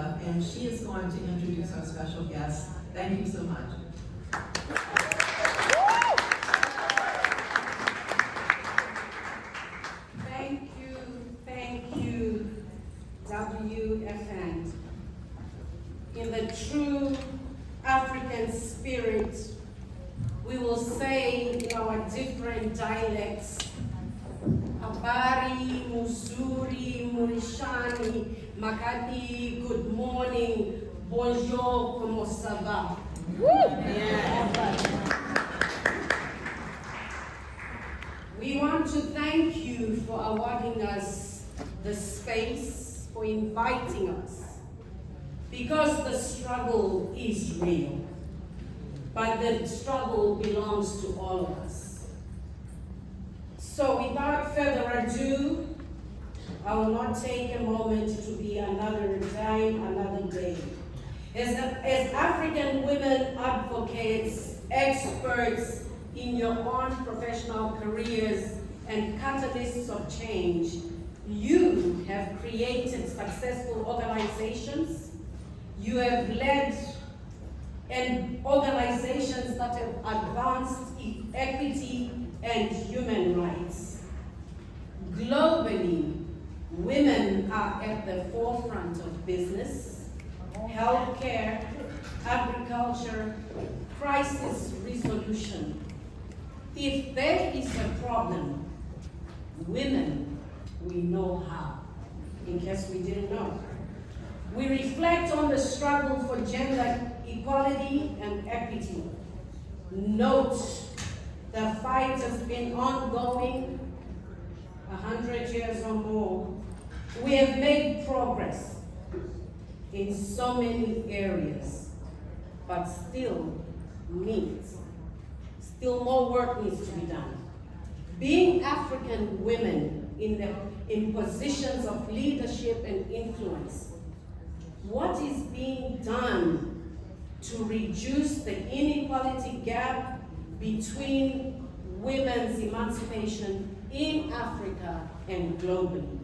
up, and she is going to introduce our special guest. Thank you so much. Thank you, WFN. In the true African spirit, we will say in our different dialects, Habari, Muzuri, Murishani, Makati, good morning, bonjour, como ça va? We want to thank you for awarding us the space, for inviting us, because the struggle is real, but the struggle belongs to all of us. So without further ado, I will not take a moment to be another time, another day. As African women advocates, experts in your own professional careers and catalysts of change, you have created successful organizations. You have led organizations that have advanced equity and human rights. Globally, women are at the forefront of business, healthcare, agriculture, crisis resolution. If there is a problem, women, we know how, in case we didn't know. We reflect on the struggle for gender equality and equity. Note, the fight has been ongoing 100 years or more. We have made progress in so many areas, but still more work needs to be done. Being African women in positions of leadership and influence, what is being done to reduce the inequality gap between women's emancipation in Africa and globally?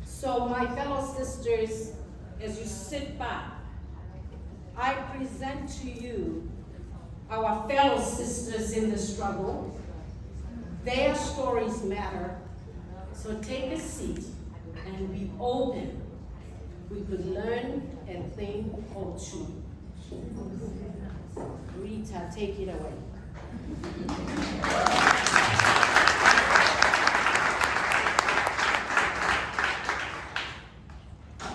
So my fellow sisters, as you sit back, I present to you our fellow sisters in the struggle. Their stories matter, so take a seat and be open. We could learn a thing or two. Rita, take it away.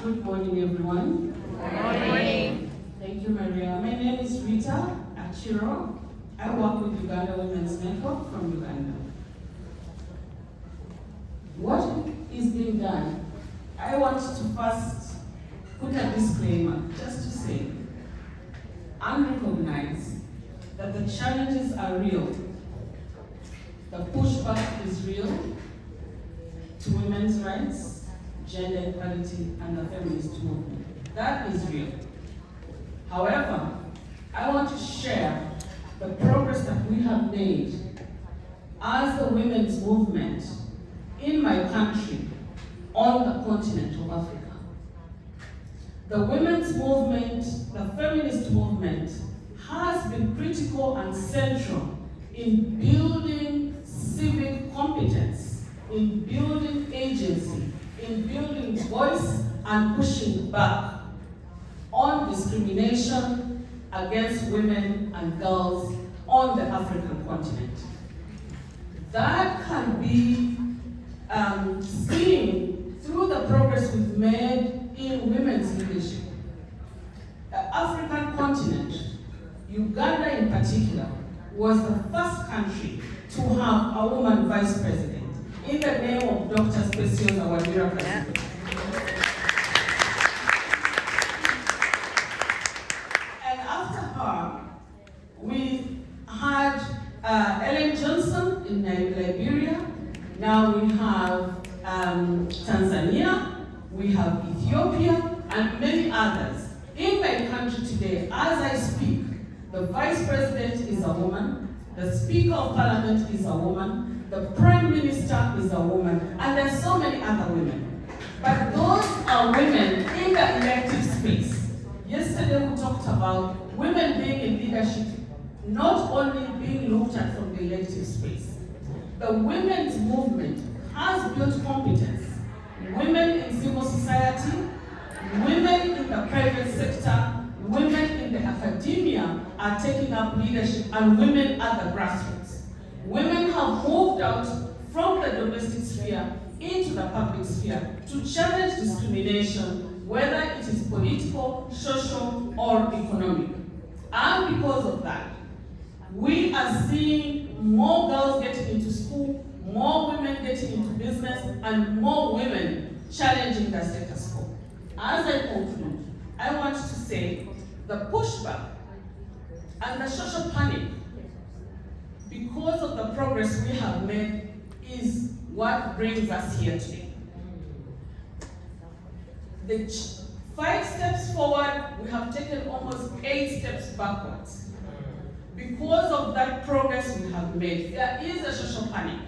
Good morning, everyone. Good morning. Thank you, Maria. My name is Rita Achiro. I work with Uganda Women's Network from Uganda. What is being done? I want to first put a disclaimer, just to say, and recognize that the challenges are real. The pushback is real to women's rights, gender equality, and the feminist movement. That is real. However, I want to share the progress that we have made as the women's movement in my country, on the continent of Africa. The women's movement, the feminist movement, has been critical and central in building civic competence, in building agency, in building voice and pushing back on discrimination against women and girls on the African continent. That can be seen through the progress we've made in women's leadership. The African continent, Uganda in particular, was the first country to have a woman vice president in the name of Dr. Speciosa Wadira President. And after her, we had Ellen Johnson in Liberia. Now we have Tanzania, we have Ethiopia, and many others. In my country today, as I speak, the Vice President is a woman, the Speaker of Parliament is a woman, the Prime Minister is a woman, and there's so many other women. But those are women in the elective space. Yesterday we talked about women being in leadership, not only being looked at from the elective space. The women's movement has built competence. Women in civil society, women in the private sector, women in the academia are taking up leadership, and women at the grassroots. Women have moved out from the domestic sphere into the public sphere to challenge discrimination, whether it is political, social, or economic. And because of that, we are seeing more girls getting into school, more women getting into business, and more women challenging the status quo. As I conclude, I want to say the pushback and the social panic because of the progress we have made is what brings us here today. The 5 steps forward, we have taken almost 8 steps backwards. Because of that progress we have made, there is a social panic.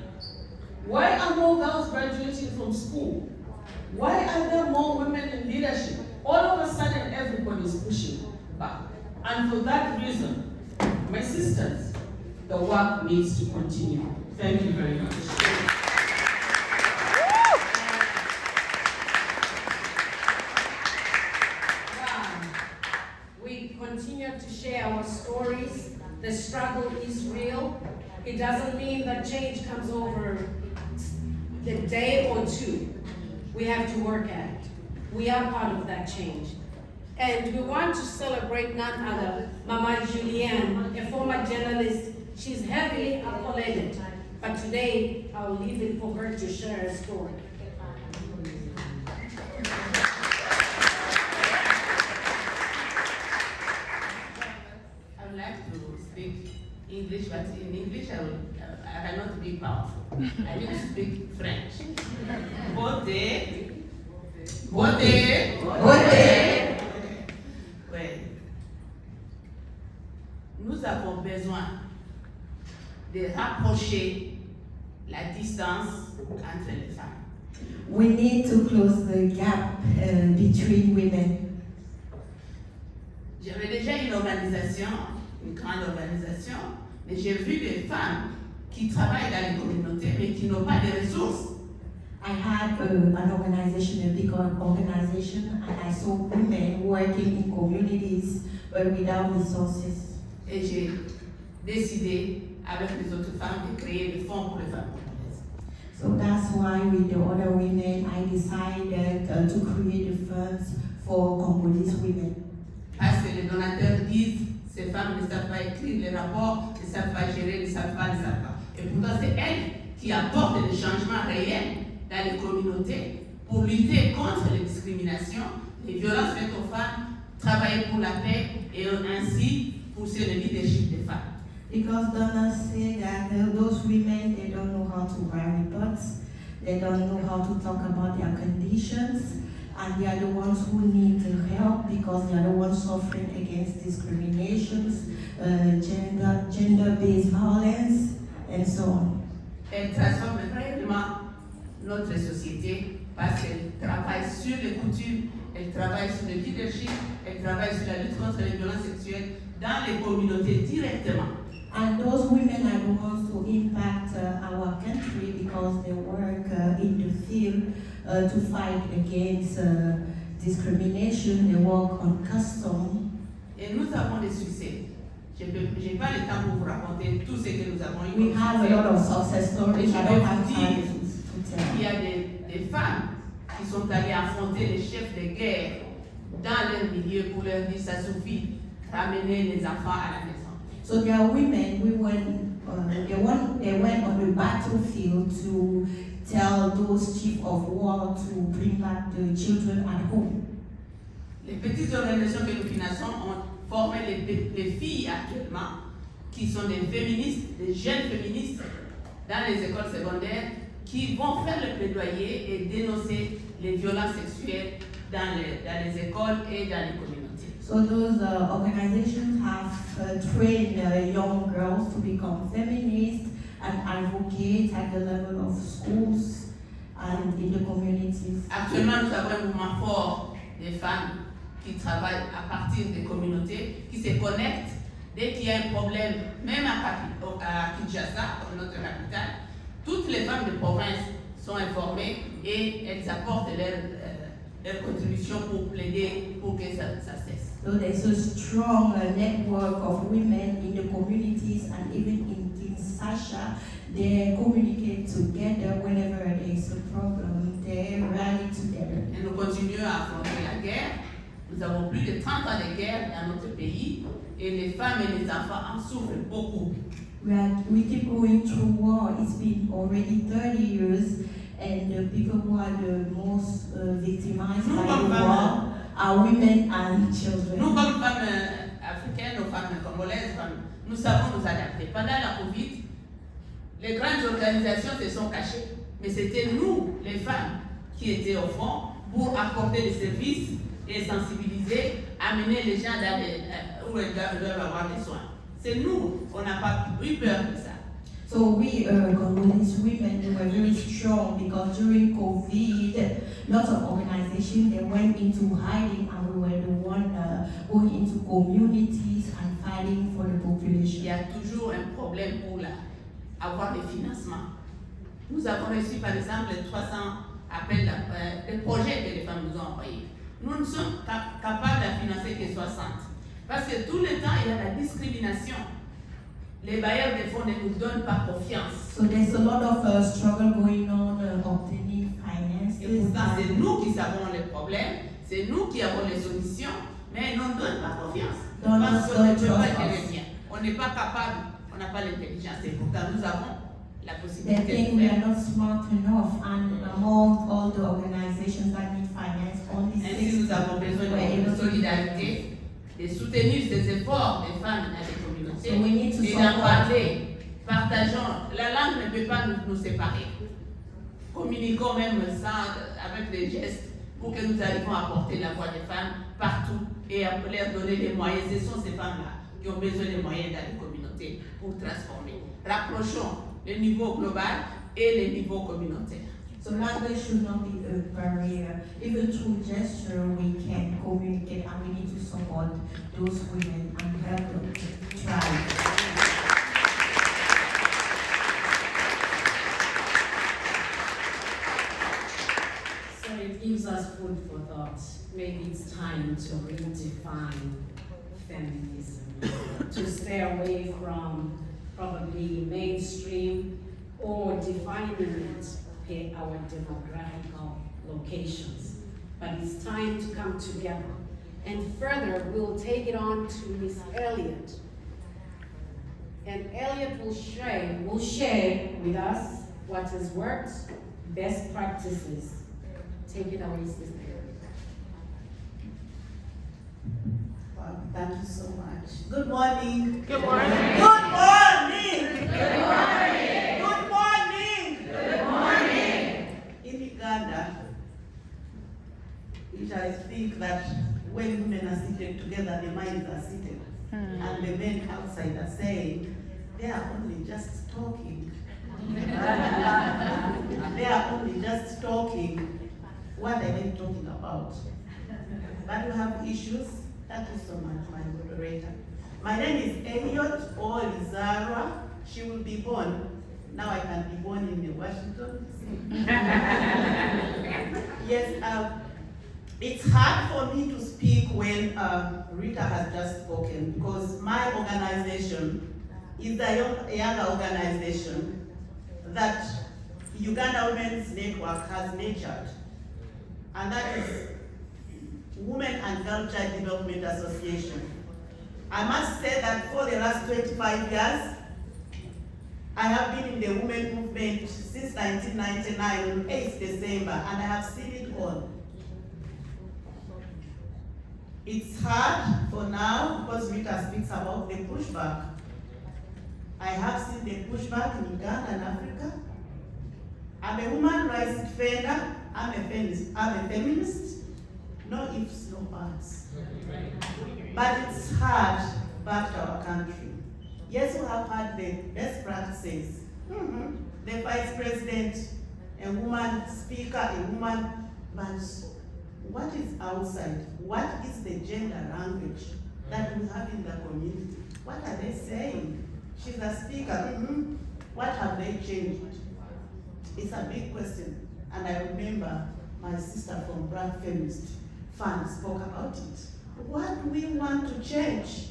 Why are more girls graduating from school? Why are there more women in leadership? All of a sudden, everybody is pushing back. And for that reason, my sisters, the work needs to continue. Thank you very much. We continue to share our stories. The struggle is real. It doesn't mean that change comes over the day or two. We have to work at it. We are part of that change. And we want to celebrate none other, Mama Julianne, a former journalist. She's heavily accoladed, but today I'll leave it for her to share her story. I would like to speak English, but in English I cannot be powerful. I need to speak French. Voter. Ouais. Nous avons besoin de rapprocher la distance entre les femmes. We need to close the gap between women. J'avais déjà une organisation, une grande organisation, mais j'ai vu des femmes qui travaillent dans les communautés mais qui n'ont pas de ressources. I had an organization, a big organization, and I saw women working in communities but without resources. Et j'ai décidé, avec les autres femmes, de créer des fonds pour les femmes congolaises. So that's why with the other women, I decided to create the funds for Congolese women. Parce que les donateurs disent, ces femmes ne savent pas écrire les rapports, ne savent pas gérer, ne savent pas. Et pourtant, c'est elles qui apportent des changements réels dans les communautés pour lutter contre les discriminations, les violences faites aux femmes, travailler pour la paix et ainsi pousser le leadership des femmes. Because donors say that those women, they don't know how to write reports, they don't know how to talk about their conditions, and they are the ones who need help because they are the ones suffering against discriminations, gender-based violence, and so on. Elles transforment réellement notre société parce qu'elle travaille sur les coutumes, elle travaille sur le leadership, elle travaille sur la lutte contre les violences sexuelles dans les communautés directement. And those women are the ones who impact our country because they work in the field to fight against discrimination, they work on custom. Et nous avons des succès. Je n'ai pas le temps pour vous raconter tout ce que nous avons eu. We have a lot of success stories. I don't have time to tell. Il y a des femmes qui sont allées affronter les chefs de guerre dans leur milieu pour leur dire ça suffit, ramener les enfants à la maison. So there are women, they went on the battlefield to tell those chiefs of war to bring back the children at home. Les petites organisations que nous finançons ont formé les filles actuellement qui sont des féministes, des jeunes féministes dans les écoles secondaires qui vont faire le plaidoyer et dénoncer les violences sexuelles dans les écoles et dans les communautés. So those organizations have trained young girls to become feminists and advocate at the level of schools and in the communities. Actuellement, nous avons un mouvement fort des femmes qui travaillent à partir des communautés, qui se connectent dès qu'il y a un problème, même à Kinshasa, comme notre capitale. Toutes les femmes de province sont informées et elles apportent leur contribution pour plaider pour que ça cesse. So there's a strong network of women in the communities, and even in Kinshasa, they communicate together whenever there is a problem. They rally together. Et nous continuons à affronter la guerre. Nous avons plus de 30 ans de guerre dans notre pays et les femmes et les enfants en souffrent beaucoup. We keep going through war. It's been already 30 years, and the people who are the most victimized by the war are women and children. Nous, comme femmes africaines ou femmes congolaises, nous savons nous adapter. Pendant la Covid, les grandes organisations se sont cachées, mais c'était nous, les femmes, qui étaient au front pour apporter des services et sensibiliser, amener les gens où ils doivent avoir des soins. C'est nous, on n'a pas eu peur de ça. So we Congolese women, we were very strong because during COVID, lots of organizations, they went into hiding, and we were the one going into communities and fighting for the population. Il y a toujours un problème pour avoir des financements. Nous avons reçu par exemple 300 appels des projets que les femmes nous ont envoyés. Nous ne sommes capables de financer que 60. Parce que tout le temps, il y a la discrimination. Les bailleurs des fonds ne nous donnent pas confiance. So there's a lot of struggle going on obtaining finances. Et pourtant, c'est nous qui savons les problèmes, c'est nous qui avons les solutions, mais ils ne nous donnent pas confiance. Parce qu'on ne peut pas gérer bien. On n'est pas capable, on n'a pas l'intelligence. Et pourtant, nous avons la They possibilité think de we faire. are not smart enough, and among all the organizations that need finance, only Ainsi, nous avons besoin de solidarité, de soutenir ces efforts des femmes dans les communautés So we need to et d'en parler. Partageons. La langue ne peut pas nous séparer. Communiquons même avec des gestes pour que nous arrivions à porter la voix des femmes partout et à leur donner les moyens. Ce sont ces femmes-là qui ont besoin des moyens dans les communautés pour transformer. Rapprochons le niveau global et le niveau communautaire. So language should not be a barrier. Even through gesture, we can communicate, and we need to support those women and help them thrive. So it gives us food for thought. Maybe it's time to redefine feminism, to stay away from probably mainstream or defining it per our demographical locations. But it's time to come together. And further, we'll take it on to Miss Elliott. And Elliott will share with us what has worked, best practices. Take it away, Sister. Wow, thank you so much. Good morning. Good morning. Good morning. Good morning. Good morning. Good morning. In Uganda, which I think that when women are seated together, the minds are seated. And the men outside are saying, they are only just talking. They are only just talking. What are they talking about? But we have issues. Thank you so much, my moderator. My name is Elliott or Lizara. She will be born. Now I can be born in Washington. Yes, it's hard for me to speak when Rita has just spoken, because my organization is a young organization that Uganda Women's Network has nurtured, and that is Women and Girl Child Development Association. I must say that for the last 25 years, I have been in the women movement since 1999 on 8th December, and I have seen it all. It's hard for now because Rita speaks about the pushback. I have seen the pushback in Uganda and Africa. I'm a human rights defender, I'm a feminist, no ifs, no buts. But it's hard back to our country. Yes, we have had the best practices. The Vice President a woman speaker, a woman, but what is outside? What is the gender language that we have in the community? What are they saying? She's a speaker, what have they changed? It's a big question. And I remember my sister from Black Feminist Fund spoke about it. What do we want to change?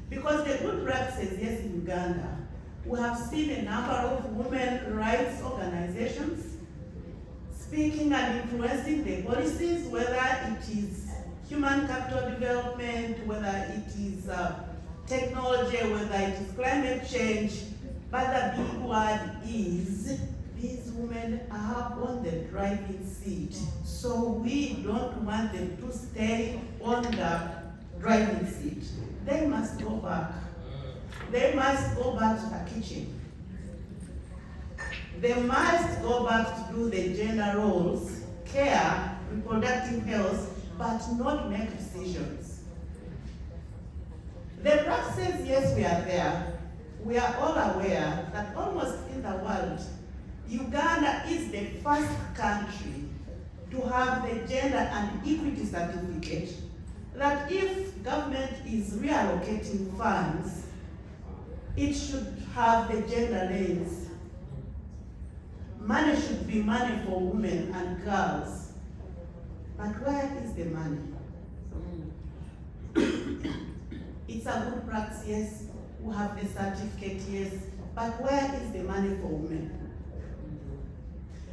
Because the good practices, yes, in Uganda, we have seen a number of women rights organizations speaking and influencing the policies, whether it is human capital development, whether it is technology, whether it is climate change. But the big word is these women are on the driving seat. So we don't want them to stay on the driving seat. They must go back. They must go back to the kitchen. They must go back to do the gender roles, care, reproductive health, but not make decisions. The practices, yes, we are there. We are all aware that almost in the world, Uganda is the first country to have the gender and equity certificate, that if government is reallocating funds, it should have the gender lens. Money should be money for women and girls. But where is the money? It's a good practice, yes. We have the certificate, yes. But where is the money for women?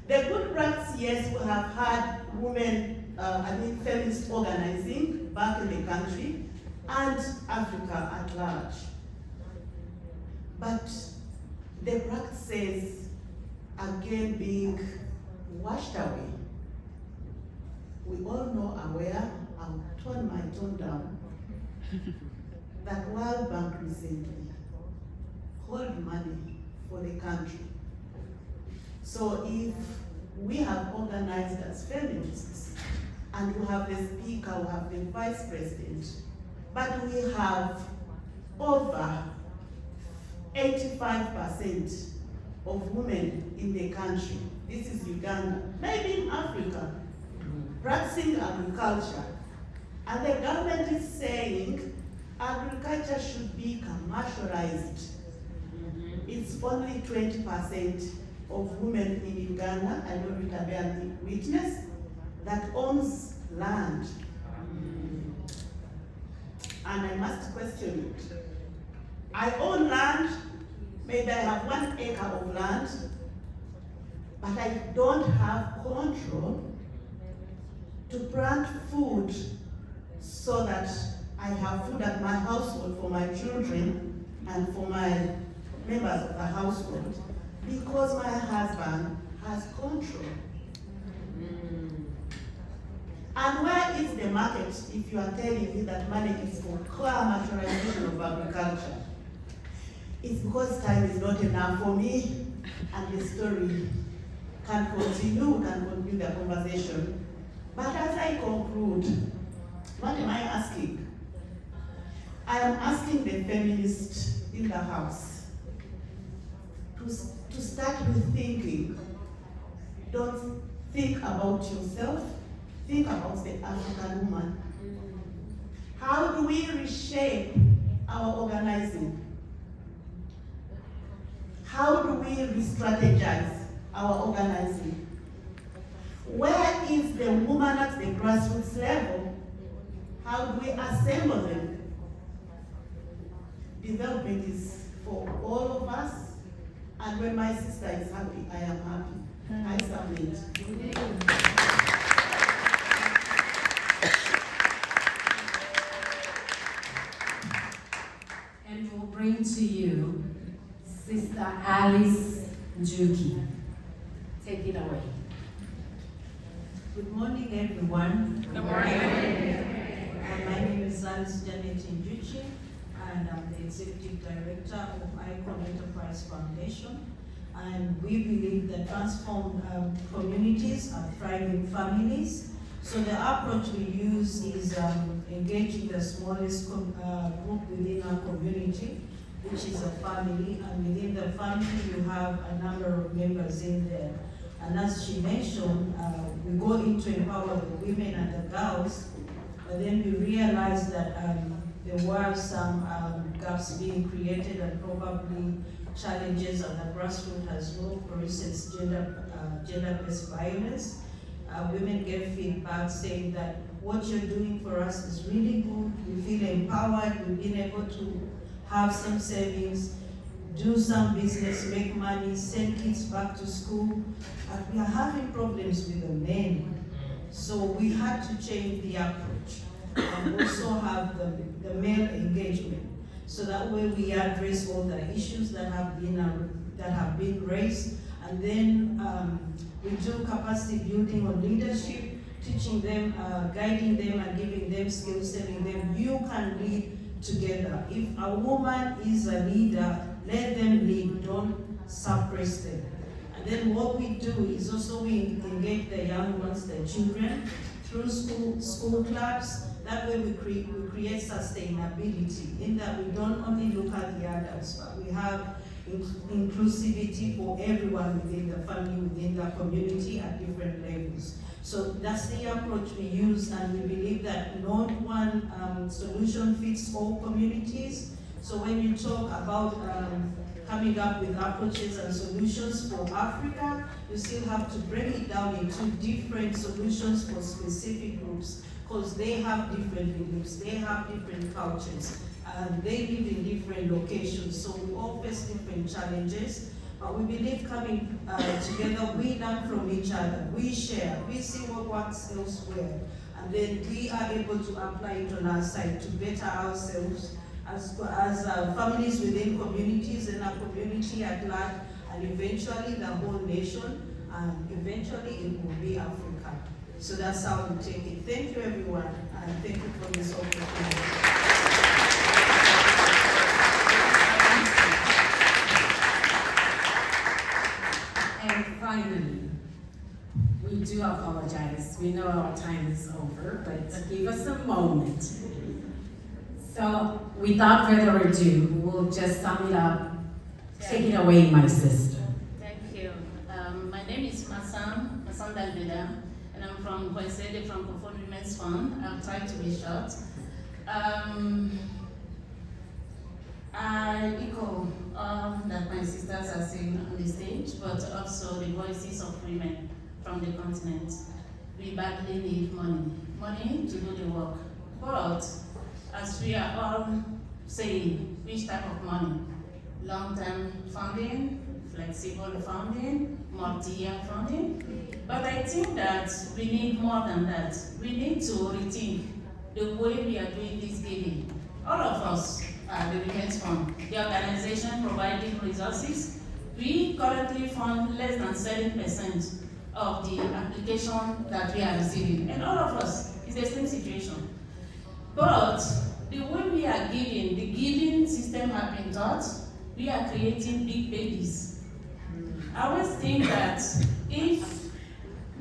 The good practice, yes, we have had women, feminist organizing back in the country and Africa at large. But the practices, again, being washed away. We all know aware, I'll turn my tone down, that World Bank recently hold money for the country. So if we have organized as feminists, and we have the speaker, we have the vice president, but we have over 85% of women in the country, this is Uganda, maybe in Africa, practicing agriculture. And the government is saying agriculture should be commercialized. It's only 20% of women in Uganda, I know Rita bear witness, that owns land. And I must question it. I own land, maybe I have 1 acre of land, but I don't have control to plant food so that I have food at my household for my children and for my members of the household, because my husband has control. And where is the market if you are telling me that money is for commercialization of agriculture? It's because time is not enough for me, and the story can continue, we can continue the conversation. But as I conclude, what am I asking? I am asking the feminists in the house to start rethinking. Don't think about yourself, think about the African woman. How do we reshape our organizing? How do we re-strategize our organizing? Where is the woman at the grassroots level? How do we assemble them? Development is for all of us, and when my sister is happy, I am happy. I submit. And we'll bring to you Sister Alice Njuki. Take it away. Good morning, everyone. Good morning. My name is Alice Janet Njuki, and I'm the Executive Director of ICON Enterprise Foundation. And we believe that transformed communities are thriving families. So the approach we use is engaging the smallest group within our community, which is a family, and within the family you have a number of members in there. And as she mentioned, we go in to empower the women and the girls, but then we realized that there were some gaps being created and probably challenges at the grassroots as well. For instance, gender-based violence. Women gave feedback saying that what you're doing for us is really good. We feel empowered. We've been able to have some savings, do some business, make money, send kids back to school. But we are having problems with the men. So we had to change the approach and also have the male engagement. So that way we address all the issues that have been raised. And then we do capacity building on leadership, teaching them, guiding them and giving them skills, telling them you can lead together. If a woman is a leader, let them lead, don't suppress them. And then what we do is also we engage the young ones, the children, through school clubs. That way we create sustainability in that we don't only look at the adults, but we have inclusivity for everyone within the family, within the community at different levels. So that's the approach we use, and we believe that not one solution fits all communities. So when you talk about coming up with approaches and solutions for Africa, you still have to break it down into different solutions for specific groups, because they have different beliefs, they have different cultures, and they live in different locations. So we all face different challenges. But we believe coming together, we learn from each other, we share, we see what works elsewhere, and then we are able to apply it on our side to better ourselves as families within communities and our community at large, and eventually the whole nation, and eventually it will be Africa. So that's how we take it. Thank you, everyone, and thank you for this opportunity. And finally, we do apologize. We know our time is over, but give us a moment. So, without further ado, we'll just sum it up. Take it away, my sister. Thank you. My name is Massan Dalbeda, and I'm from Kwesede, from Conform Women's Fund. I'll try to be short. I echo all that my sisters are saying on the stage, but also the voices of women from the continent. We badly need money to do the work. But as we are all saying, which type of money? Long-term funding, flexible funding, multi-year funding. But I think that we need more than that. We need to rethink the way we are doing this giving. All of us, the Women's Fund, the organization providing resources, we currently fund less than 7% of the application that we are receiving. And all of us, it's the same situation. But the way we are giving, the giving system has been taught, we are creating big babies. I always think that if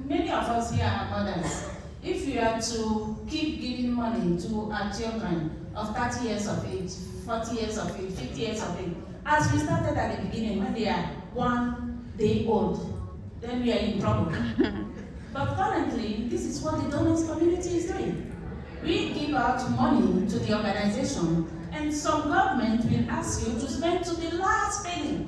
many of us here are mothers, if we are to keep giving money to our children of 30 years of age, 40 years of age, 50 years of age, as we started at the beginning when they are 1 day old, then we are in trouble. But currently, this is what the donors community is doing. We give out money to the organization, and some government will ask you to spend to the last penny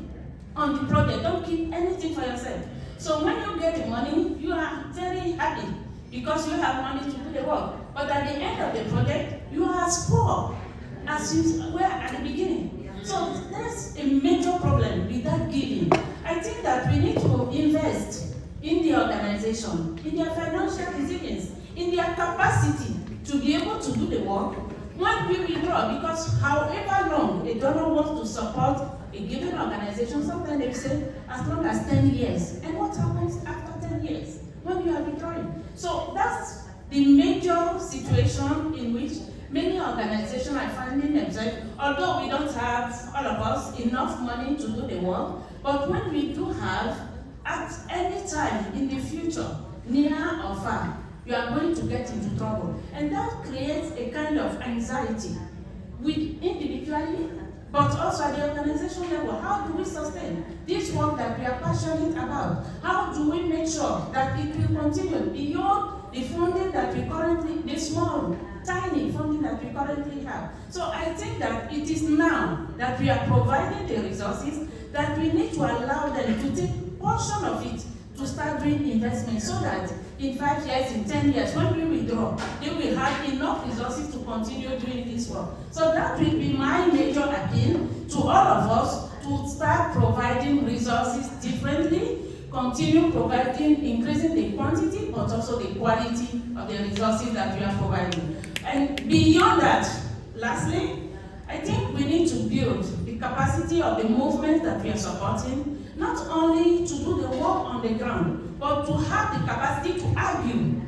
on the project. Don't keep anything for yourself. So when you get the money, you are very happy because you have money to do the work. But at the end of the project, you are as poor as you were at the beginning. So that's a major problem with that giving. I think that we need to invest in the organization, in their financial resilience, in their capacity to be able to do the work when we withdraw, because however long a donor wants to support a given organization, sometimes they say as long as 10 years. And what happens after 10 years when you are withdrawing? So that's the major situation in which many organizations are finding themselves, although we don't have, all of us, enough money to do the work, but when we do have, at any time in the future, near or far, you are going to get into trouble. And that creates a kind of anxiety, with individually but also at the organization level. How do we sustain this work that we are passionate about? How do we make sure that it will continue beyond the funding that we currently, the small, tiny funding that we currently have? So I think that it is now that we are providing the resources that we need to allow them to take a portion of it to start doing investment, so that in 5 years, in 10 years, when we withdraw, they will have enough resources to continue doing this work. So that will be my major appeal to all of us, to start providing resources differently, continue providing, increasing the quantity, but also the quality of the resources that we are providing. And beyond that, lastly, I think we need to build the capacity of the movement that we are supporting, not only to do the work on the ground, but to have the capacity to argue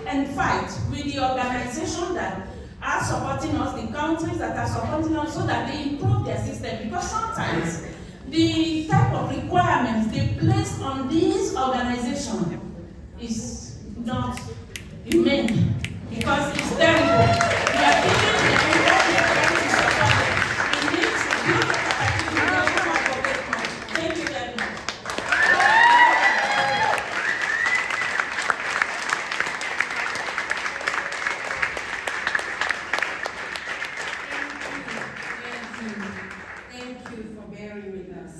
and fight with the organizations that are supporting us, the countries that are supporting us, so that they improve their system. Because sometimes the type of requirements they place on these organizations is not humane, because it's terrible. We are giving the people the right to support them. We need to build the capacity to help them advocate more. Thank you very much. Thank you for bearing with us.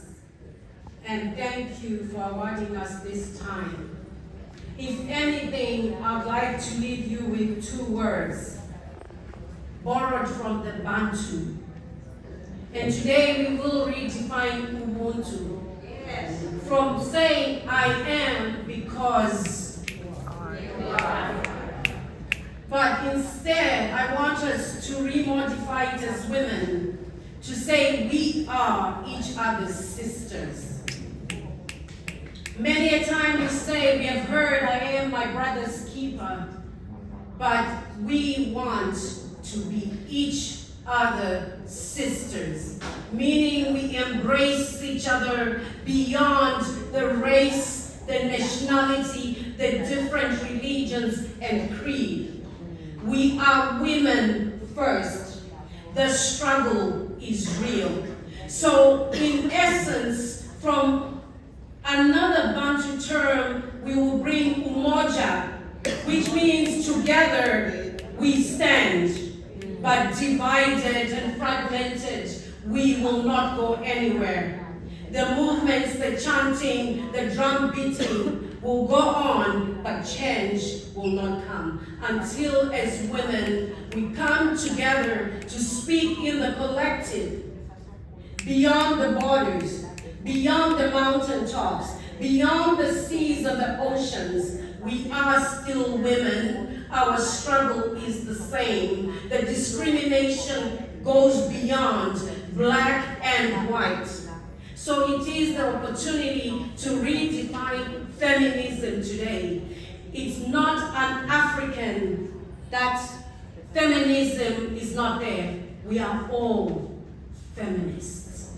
And thank you for awarding us this time. If anything, I'd like to leave you with 2 words, borrowed from the Bantu. And today we will redefine Ubuntu. From saying I am because but instead I want us to remodify it as women, to say we are each other's sisters. Many a time we say, we have heard, I am my brother's keeper, but we want to be each other sisters, meaning we embrace each other beyond the race, the nationality, the different religions and creed. We are women first. The struggle is real. So in essence, from another Bantu term, we will bring umoja, which means together we stand, but divided and fragmented, we will not go anywhere. The movements, the chanting, the drum beating will go on, but change will not come until as women we come together to speak in the collective, beyond the borders, beyond the mountaintops, beyond the seas and the oceans. We are still women. Our struggle is the same. The discrimination goes beyond black and white. So it is the opportunity to redefine feminism today. It's not an African that feminism is not there. We are all feminists.